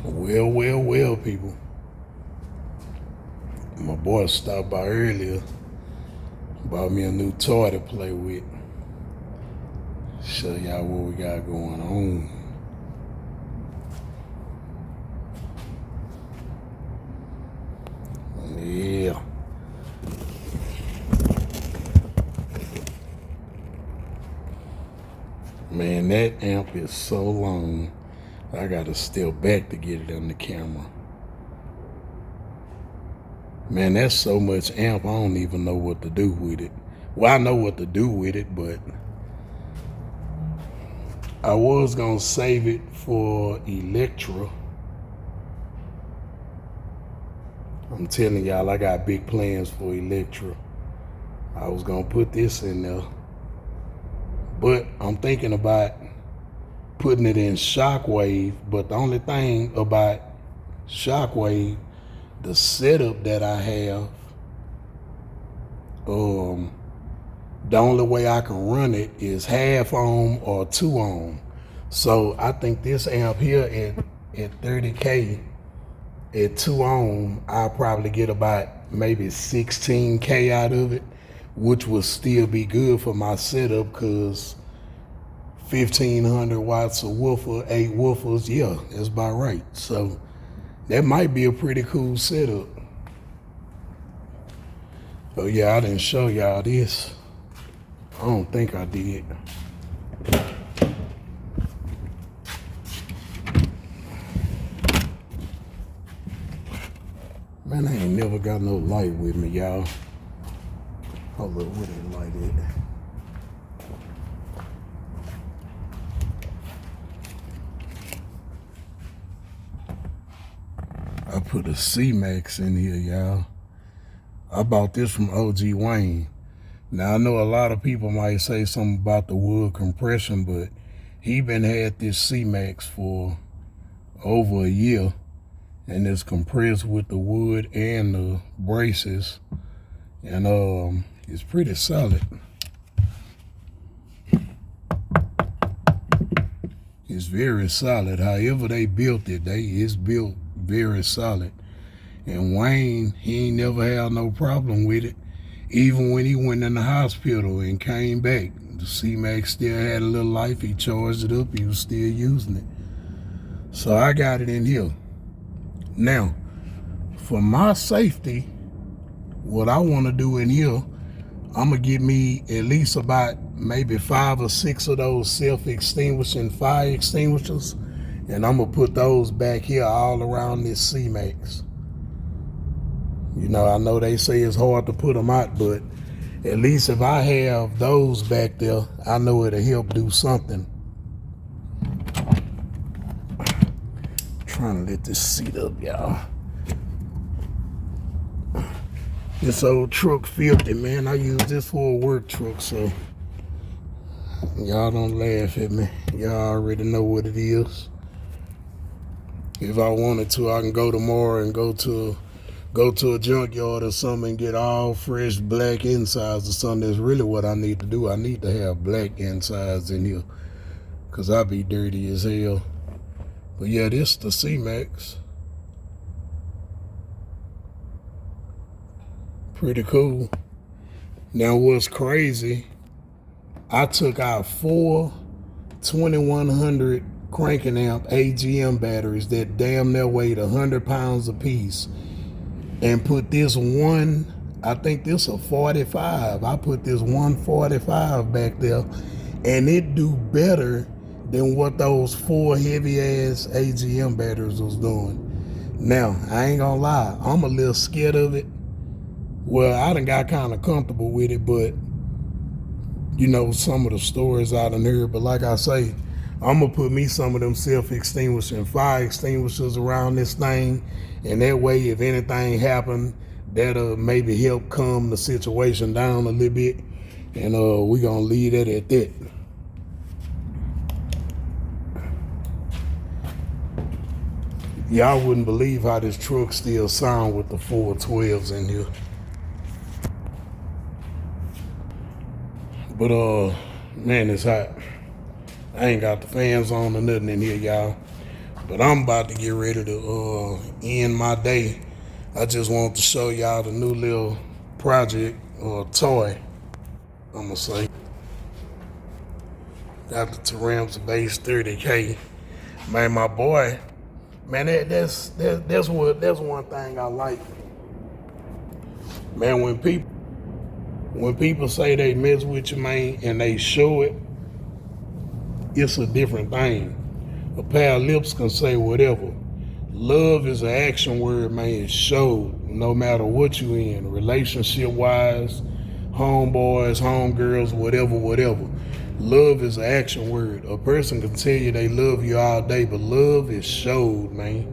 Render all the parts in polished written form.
Well, people. My boy stopped by earlier, bought me a new toy to play with. Show y'all what we got going on. Yeah. Man, that amp is so long, I gotta step back to get it on the camera. Man, that's so much amp, I don't even know what to do with it. Well, I know what to do with it, but I was gonna save it for Electra. I'm telling y'all, I got big plans for Electra. I was gonna put this in there, but I'm thinking about putting it in Shockwave. But the only thing about Shockwave, the setup that I have, the only way I can run it is half ohm or 2 ohm. So I think this amp here at 30K at 2 ohm, I'll probably get about maybe 16K out of it, which would still be good for my setup, because 1500 watts of woofer, 8 woofers, yeah, that's about right. So that might be a pretty cool setup. Oh yeah, I didn't show y'all this. I don't think I did. Man, I ain't never got no light with me, y'all. Hold up, where that light at? I put a Cmax in here, y'all. I bought this from OG Wayne. Now, I know a lot of people might say something about the wood compression, but he been had this Cmax for over a year, and it's compressed with the wood and the braces, and it's pretty solid. It's very solid. However they built it, it's built very solid. And Wayne, he ain't never had no problem with it. Even when he went in the hospital and came back, the Cmax still had a little life. He charged it up, he was still using it. So I got it in here. Now, for my safety, what I want to do in here, I'm gonna get me at least about maybe 5 or 6 of those self-extinguishing fire extinguishers, and I'm gonna put those back here all around this Cmax. You know, I know they say it's hard to put them out, but at least if I have those back there, I know it'll help do something. I'm trying to let this seat up, y'all. This old truck filthy, man. I use this for a work truck, so y'all don't laugh at me. Y'all already know what it is. If I wanted to, I can go tomorrow and go to a junkyard or something and get all fresh black insides or something. That's really what I need to do. I need to have black insides in here, because I be dirty as hell. But yeah, this the Cmax. Pretty cool. Now what's crazy, I took out 4 2100 cranking amp AGM batteries that damn near weighed 100 pounds a piece, and put this one, I think this a 45. I put this 145 back there, and it do better than what those 4 heavy ass AGM batteries was doing. Now, I ain't gonna lie, I'm a little scared of it. Well, I done got kind of comfortable with it, but you know, some of the stories I done heard. But like I say, I'm gonna put me some of them self-extinguishing fire extinguishers around this thing, and that way, if anything happen, that'll maybe help calm the situation down a little bit, and we gonna leave that at that. Y'all wouldn't believe how this truck still sound with the 412s in here. But man, it's hot. I ain't got the fans on or nothing in here, y'all. But I'm about to get ready to end my day. I just want to show y'all the new little project or toy, I'm gonna say. Got the Taram's Base 30K. Man, my boy, man, that's one thing I like. Man, when people say they mess with you, man, and they show it, it's a different thing. A pair of lips can say whatever. Love is an action word, man. It's showed no matter what you in, relationship wise, homeboys, homegirls, whatever. Love is an action word. A person can tell you they love you all day, but love is showed, man.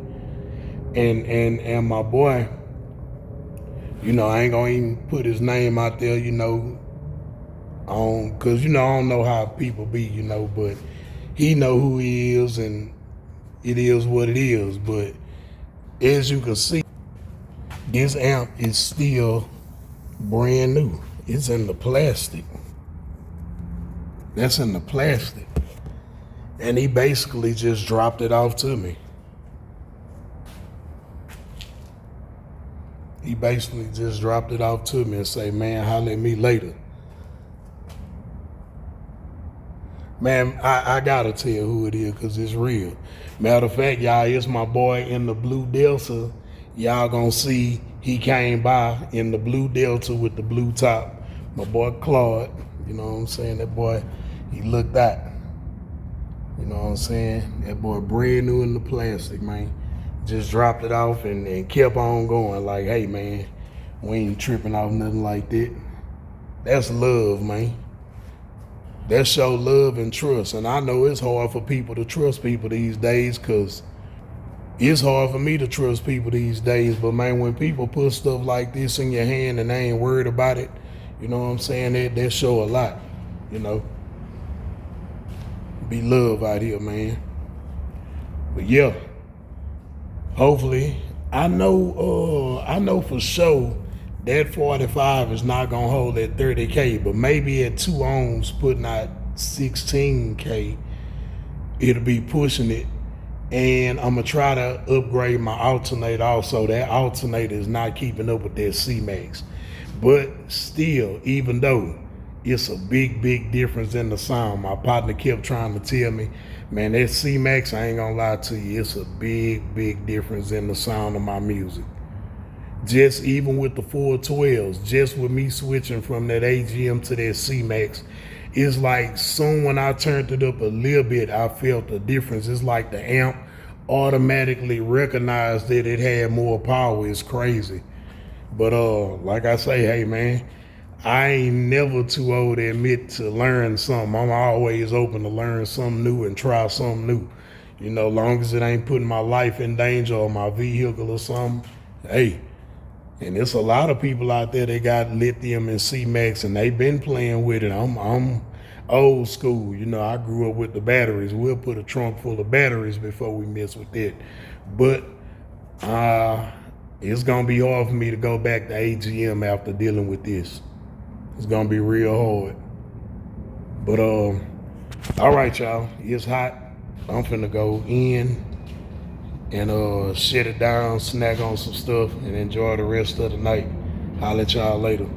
And my boy, you know, I ain't gonna even put his name out there, you know, cause you know I don't know how people be, you know, but he know who he is, and it is what it is. But as you can see, this amp is still brand new. It's in the plastic. That's in the plastic. And he basically just dropped it off to me. He basically just dropped it off to me and say, man, holler at me later. Man, I gotta tell who it is because it's real. Matter of fact, y'all, it's my boy in the blue Delta. Y'all gonna see he came by in the blue Delta with the blue top. My boy Claude, you know what I'm saying? That boy, he looked that. You know what I'm saying? That boy brand new in the plastic, man. Just dropped it off and kept on going like, hey, man, we ain't tripping off nothing like that. That's love, man. That show love and trust. And I know it's hard for people to trust people these days, because it's hard for me to trust people these days. But man, when people put stuff like this in your hand and they ain't worried about it, you know what I'm saying? That show a lot, you know. Be love out here, man. But yeah, hopefully, I know for sure that 45 is not gonna hold that 30K, but maybe at 2 ohms putting out 16K, it'll be pushing it. And I'm gonna try to upgrade my alternator also. That alternator is not keeping up with that Cmax. But still, even though it's a big difference in the sound, my partner kept trying to tell me, man, that Cmax, I ain't gonna lie to you, it's a big difference in the sound of my music. Just even with the 412s, just with me switching from that AGM to that Cmax, it's like soon when I turned it up a little bit, I felt the difference. It's like the amp automatically recognized that it had more power. It's crazy. But like I say, hey man, I ain't never too old to admit to learn something. I'm always open to learn something new and try something new. You know, long as it ain't putting my life in danger or my vehicle or something, hey. And there's a lot of people out there that got lithium and Cmax and they been playing with it. I'm old school. You know, I grew up with the batteries. We'll put a trunk full of batteries before we mess with it. But it's gonna be hard for me to go back to AGM after dealing with this. It's gonna be real hard. But all right, y'all. It's hot. I'm finna go in and shut it down, snack on some stuff, and enjoy the rest of the night. Holla at y'all later.